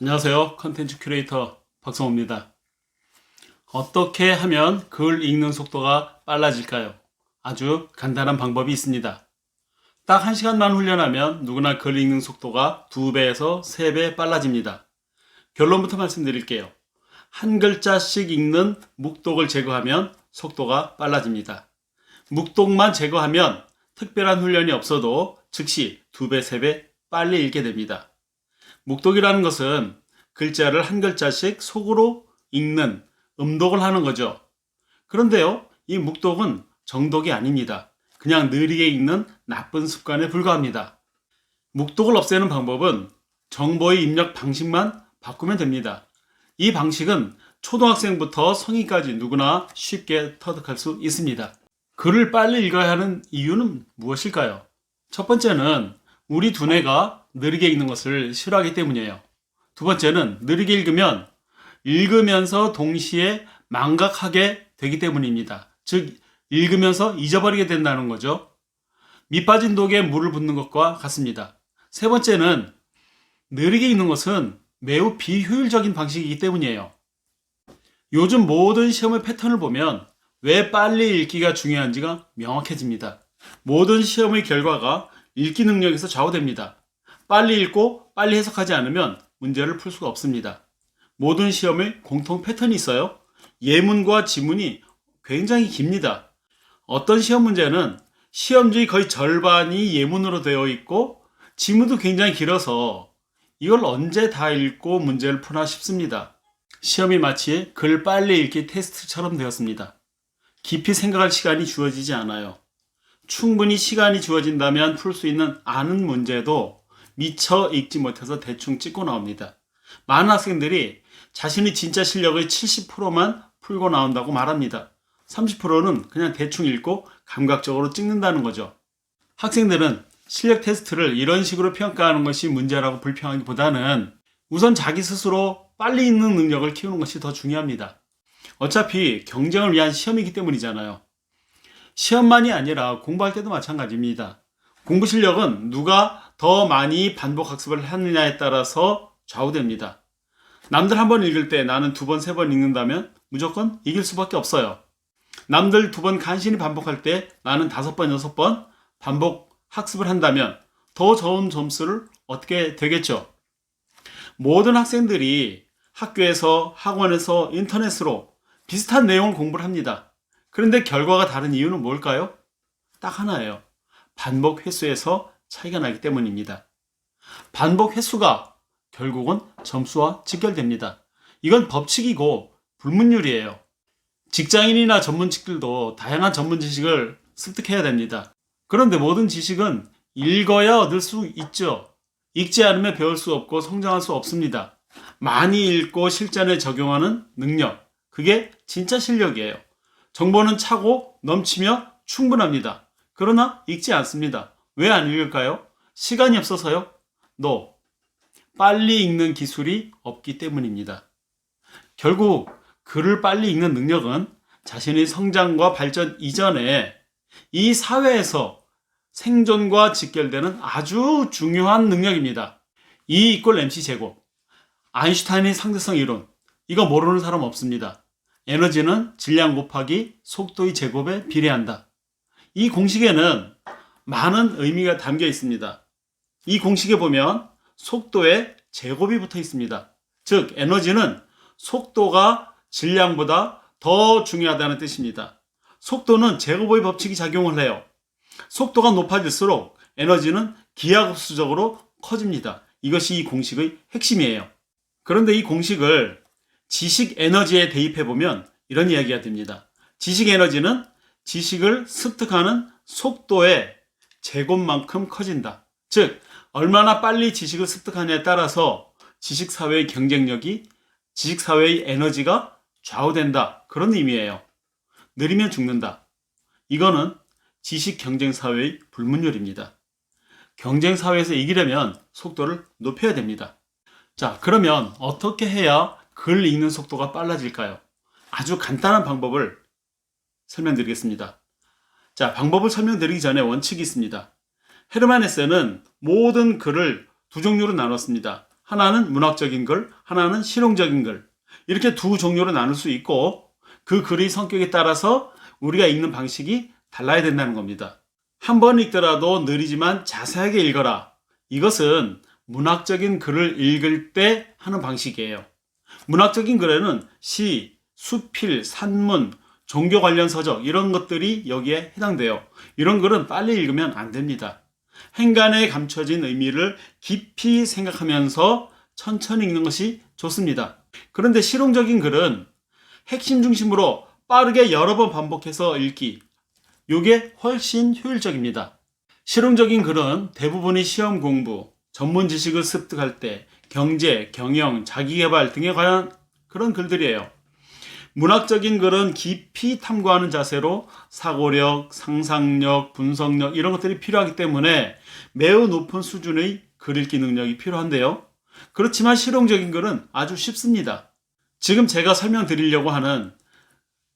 안녕하세요. 컨텐츠 큐레이터 박성호입니다. 어떻게 하면 글 읽는 속도가 빨라질까요? 아주 간단한 방법이 있습니다. 딱 1시간만 훈련하면 누구나 글 읽는 속도가 2배에서 3배 빨라집니다. 결론부터 말씀드릴게요. 한 글자씩 읽는 묵독을 제거하면 속도가 빨라집니다. 묵독만 제거하면 특별한 훈련이 없어도 즉시 2배, 3배 빨리 읽게 됩니다. 묵독이라는 것은 글자를 한 글자씩 속으로 읽는 음독을 하는 거죠. 그런데요, 이 묵독은 정독이 아닙니다. 그냥 느리게 읽는 나쁜 습관에 불과합니다. 묵독을 없애는 방법은 정보의 입력 방식만 바꾸면 됩니다. 이 방식은 초등학생부터 성인까지 누구나 쉽게 터득할 수 있습니다. 글을 빨리 읽어야 하는 이유는 무엇일까요? 첫 번째는 우리 두뇌가 느리게 읽는 것을 싫어하기 때문이에요. 두 번째는 느리게 읽으면 읽으면서 동시에 망각하게 되기 때문입니다. 즉, 읽으면서 잊어버리게 된다는 거죠. 밑 빠진 독에 물을 붓는 것과 같습니다. 세 번째는 느리게 읽는 것은 매우 비효율적인 방식이기 때문이에요. 요즘 모든 시험의 패턴을 보면 왜 빨리 읽기가 중요한지가 명확해집니다. 모든 시험의 결과가 읽기 능력에서 좌우됩니다. 빨리 읽고 빨리 해석하지 않으면 문제를 풀 수가 없습니다. 모든 시험에 공통 패턴이 있어요. 예문과 지문이 굉장히 깁니다. 어떤 시험 문제는 시험지의 거의 절반이 예문으로 되어 있고 지문도 굉장히 길어서 이걸 언제 다 읽고 문제를 푸나 싶습니다. 시험이 마치 글 빨리 읽기 테스트처럼 되었습니다. 깊이 생각할 시간이 주어지지 않아요. 충분히 시간이 주어진다면 풀 수 있는 아는 문제도 미처 읽지 못해서 대충 찍고 나옵니다. 많은 학생들이 자신의 진짜 실력의 70%만 풀고 나온다고 말합니다. 30%는 그냥 대충 읽고 감각적으로 찍는다는 거죠. 학생들은 실력 테스트를 이런 식으로 평가하는 것이 문제라고 불평하기보다는 우선 자기 스스로 빨리 읽는 능력을 키우는 것이 더 중요합니다. 어차피 경쟁을 위한 시험이기 때문이잖아요. 시험만이 아니라 공부할 때도 마찬가지입니다. 공부 실력은 누가 더 많이 반복 학습을 하느냐에 따라서 좌우됩니다. 남들 한 번 읽을 때 나는 2번, 3번 읽는다면 무조건 이길 수밖에 없어요. 남들 2번 간신히 반복할 때 나는 5번, 6번 반복 학습을 한다면 더 좋은 점수를 얻게 되겠죠. 모든 학생들이 학교에서, 학원에서, 인터넷으로 비슷한 내용을 공부를 합니다. 그런데 결과가 다른 이유는 뭘까요? 딱 하나예요. 반복 횟수에서 차이가 나기 때문입니다. 반복 횟수가 결국은 점수와 직결됩니다. 이건 법칙이고 불문율이에요. 직장인이나 전문직들도 다양한 전문 지식을 습득해야 됩니다. 그런데 모든 지식은 읽어야 얻을 수 있죠. 읽지 않으면 배울 수 없고 성장할 수 없습니다. 많이 읽고 실전에 적용하는 능력, 그게 진짜 실력이에요. 정보는 차고 넘치며 충분합니다. 그러나 읽지 않습니다. 왜 안 읽을까요? 시간이 없어서요? No. 빨리 읽는 기술이 없기 때문입니다. 결국 글을 빨리 읽는 능력은 자신의 성장과 발전 이전에 이 사회에서 생존과 직결되는 아주 중요한 능력입니다. E 이퀄 MC 제곱, 아인슈타인의 상대성 이론, 이거 모르는 사람 없습니다. 에너지는 질량 곱하기 속도의 제곱에 비례한다. 이 공식에는 많은 의미가 담겨 있습니다. 이 공식에 보면 속도에 제곱이 붙어 있습니다. 즉, 에너지는 속도가 질량보다 더 중요하다는 뜻입니다. 속도는 제곱의 법칙이 작용을 해요. 속도가 높아질수록 에너지는 기하급수적으로 커집니다. 이것이 이 공식의 핵심이에요. 그런데 이 공식을 지식 에너지에 대입해보면 이런 이야기가 됩니다. 지식 에너지는 지식을 습득하는 속도의 제곱만큼 커진다. 즉, 얼마나 빨리 지식을 습득하냐에 따라서 지식사회의 경쟁력이, 지식사회의 에너지가 좌우된다. 그런 의미예요. 느리면 죽는다. 이거는 지식 경쟁사회의 불문율입니다. 경쟁사회에서 이기려면 속도를 높여야 됩니다. 자, 그러면 어떻게 해야 글 읽는 속도가 빨라질까요? 아주 간단한 방법을 설명드리겠습니다. 자, 방법을 설명드리기 전에 원칙이 있습니다. 헤르만 헤세는 모든 글을 두 종류로 나눴습니다. 하나는 문학적인 글, 하나는 실용적인 글. 이렇게 두 종류로 나눌 수 있고 그 글의 성격에 따라서 우리가 읽는 방식이 달라야 된다는 겁니다. 한 번 읽더라도 느리지만 자세하게 읽어라. 이것은 문학적인 글을 읽을 때 하는 방식이에요. 문학적인 글에는 시, 수필, 산문, 종교 관련 서적 이런 것들이 여기에 해당돼요. 이런 글은 빨리 읽으면 안 됩니다. 행간에 감춰진 의미를 깊이 생각하면서 천천히 읽는 것이 좋습니다. 그런데 실용적인 글은 핵심 중심으로 빠르게 여러 번 반복해서 읽기. 이게 훨씬 효율적입니다. 실용적인 글은 대부분이 시험 공부, 전문 지식을 습득할 때 경제, 경영, 자기계발 등에 관한 그런 글들이에요. 문학적인 글은 깊이 탐구하는 자세로 사고력, 상상력, 분석력 이런 것들이 필요하기 때문에 매우 높은 수준의 글 읽기 능력이 필요한데요. 그렇지만 실용적인 글은 아주 쉽습니다. 지금 제가 설명드리려고 하는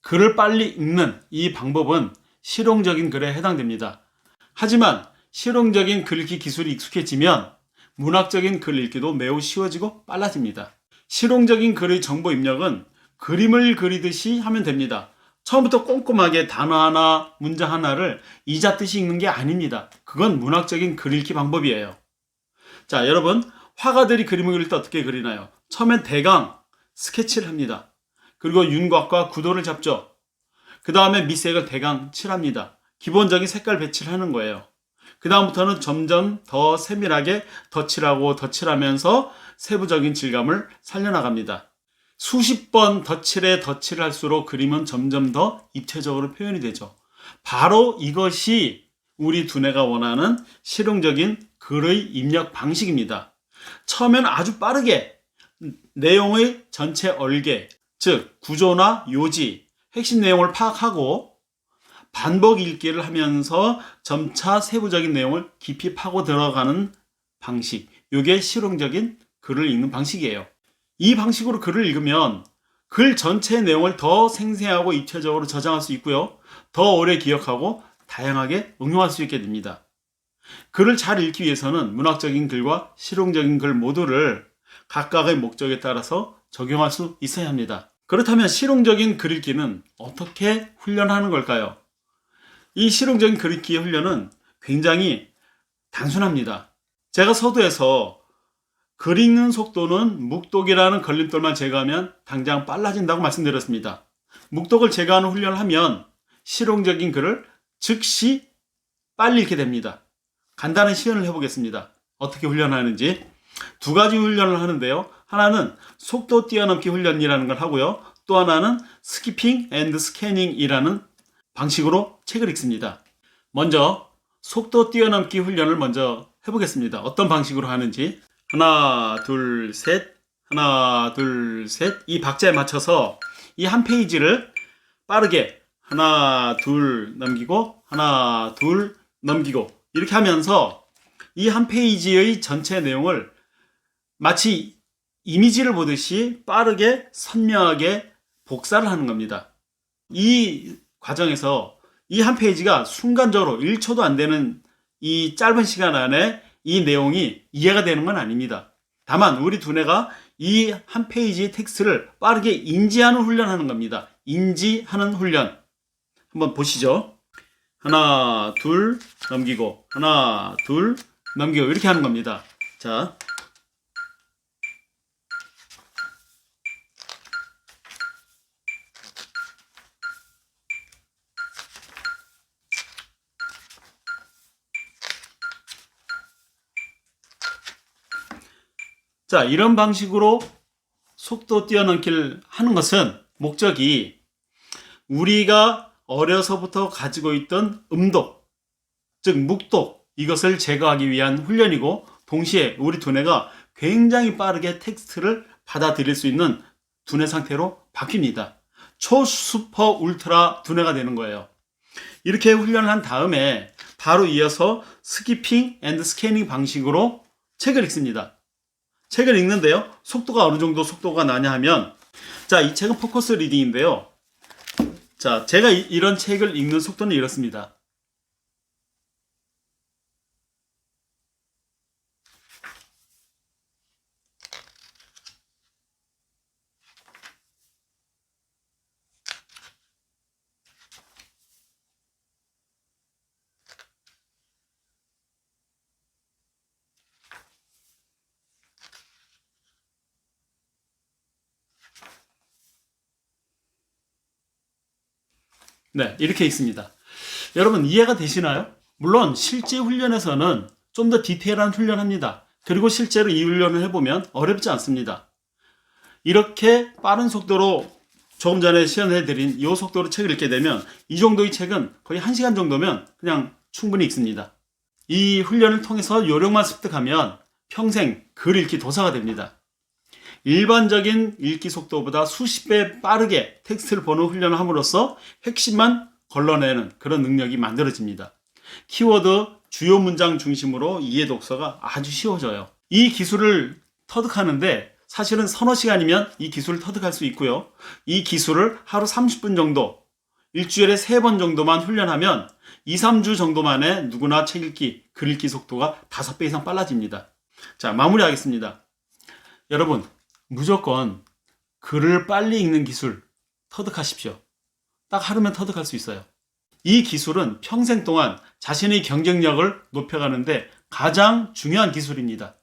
글을 빨리 읽는 이 방법은 실용적인 글에 해당됩니다. 하지만 실용적인 글 읽기 기술이 익숙해지면 문학적인 글 읽기도 매우 쉬워지고 빨라집니다. 실용적인 글의 정보 입력은 그림을 그리듯이 하면 됩니다. 처음부터 꼼꼼하게 단어 하나, 문장 하나를 이잣듯이 읽는 게 아닙니다. 그건 문학적인 글 읽기 방법이에요. 자, 여러분, 화가들이 그림을 그릴 때 어떻게 그리나요? 처음엔 대강 스케치를 합니다. 그리고 윤곽과 구도를 잡죠. 그 다음에 밑색을 대강 칠합니다. 기본적인 색깔 배치를 하는 거예요. 그 다음부터는 점점 더 세밀하게 덧칠하면서 세부적인 질감을 살려나갑니다. 수십 번 덧칠을 할수록 그림은 점점 더 입체적으로 표현이 되죠. 바로 이것이 우리 두뇌가 원하는 실용적인 글의 입력 방식입니다. 처음엔 아주 빠르게 내용의 전체 얼개, 즉 구조나 요지, 핵심 내용을 파악하고 반복 읽기를 하면서 점차 세부적인 내용을 깊이 파고 들어가는 방식. 이게 실용적인 글을 읽는 방식이에요. 이 방식으로 글을 읽으면 글 전체의 내용을 더 생생하고 입체적으로 저장할 수 있고요. 더 오래 기억하고 다양하게 응용할 수 있게 됩니다. 글을 잘 읽기 위해서는 문학적인 글과 실용적인 글 모두를 각각의 목적에 따라서 적용할 수 있어야 합니다. 그렇다면 실용적인 글 읽기는 어떻게 훈련하는 걸까요? 이 실용적인 글 읽기의 훈련은 굉장히 단순합니다. 제가 서두에서 글 읽는 속도는 묵독이라는 걸림돌만 제거하면 당장 빨라진다고 말씀드렸습니다. 묵독을 제거하는 훈련을 하면 실용적인 글을 즉시 빨리 읽게 됩니다. 간단한 시연을 해보겠습니다. 어떻게 훈련하는지. 두 가지 훈련을 하는데요. 하나는 속도 뛰어넘기 훈련이라는 걸 하고요. 또 하나는 스키핑 앤드 스캐닝이라는 방식으로 책을 읽습니다. 먼저 속도 뛰어넘기 훈련을 먼저 해보겠습니다. 어떤 방식으로 하는지. 하나, 둘, 셋, 하나, 둘, 셋. 이 박자에 맞춰서 이 한 페이지를 빠르게 하나, 둘 넘기고 하나, 둘 넘기고 이렇게 하면서 이 한 페이지의 전체 내용을 마치 이미지를 보듯이 빠르게 선명하게 복사를 하는 겁니다. 이 과정에서 이 한 페이지가 순간적으로 1초도 안 되는 이 짧은 시간 안에 이 내용이 이해가 되는 건 아닙니다. 다만 우리 두뇌가 이 한 페이지 텍스트를 빠르게 인지하는 훈련하는 겁니다. 인지하는 훈련. 한번 보시죠. 하나, 둘 넘기고 하나, 둘 넘기고 이렇게 하는 겁니다. 자, 이런 방식으로 속도 뛰어넘기를 하는 것은 목적이 우리가 어려서부터 가지고 있던 음독, 즉 묵독, 이것을 제거하기 위한 훈련이고 동시에 우리 두뇌가 굉장히 빠르게 텍스트를 받아들일 수 있는 두뇌 상태로 바뀝니다. 초슈퍼 울트라 두뇌가 되는 거예요. 이렇게 훈련을 한 다음에 바로 이어서 스키핑 앤드 스캐닝 방식으로 책을 읽습니다. 책을 읽는데요. 속도가 어느 정도 속도가 나냐 하면 자, 이 책은 포커스 리딩인데요. 자, 제가 이런 책을 읽는 속도는 이렇습니다. 네, 이렇게 있습니다. 여러분 이해가 되시나요? 물론 실제 훈련에서는 좀 더 디테일한 훈련합니다. 그리고 실제로 이 훈련을 해보면 어렵지 않습니다. 이렇게 빠른 속도로 조금 전에 시연해드린 이 속도로 책을 읽게 되면 이 정도의 책은 거의 1시간 정도면 그냥 충분히 읽습니다. 이 훈련을 통해서 요령만 습득하면 평생 글 읽기 도사가 됩니다. 일반적인 읽기 속도보다 수십 배 빠르게 텍스트를 보는 훈련을 함으로써 핵심만 걸러내는 그런 능력이 만들어집니다. 키워드, 주요 문장 중심으로 이해 독서가 아주 쉬워져요. 이 기술을 터득하는데 사실은 서너 시간이면 이 기술을 터득할 수 있고요. 이 기술을 하루 30분 정도, 일주일에 3번 정도만 훈련하면 2, 3주 정도 만에 누구나 책 읽기, 글 읽기 속도가 5배 이상 빨라집니다. 자, 마무리하겠습니다. 여러분, 무조건 글을 빨리 읽는 기술 터득하십시오. 딱 하루면 터득할 수 있어요. 이 기술은 평생 동안 자신의 경쟁력을 높여가는데 가장 중요한 기술입니다.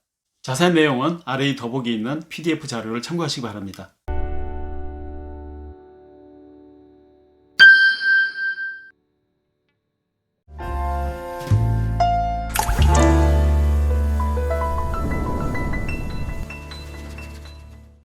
자세한 내용은 아래 이 더보기에 있는 PDF 자료를 참고하시기 바랍니다.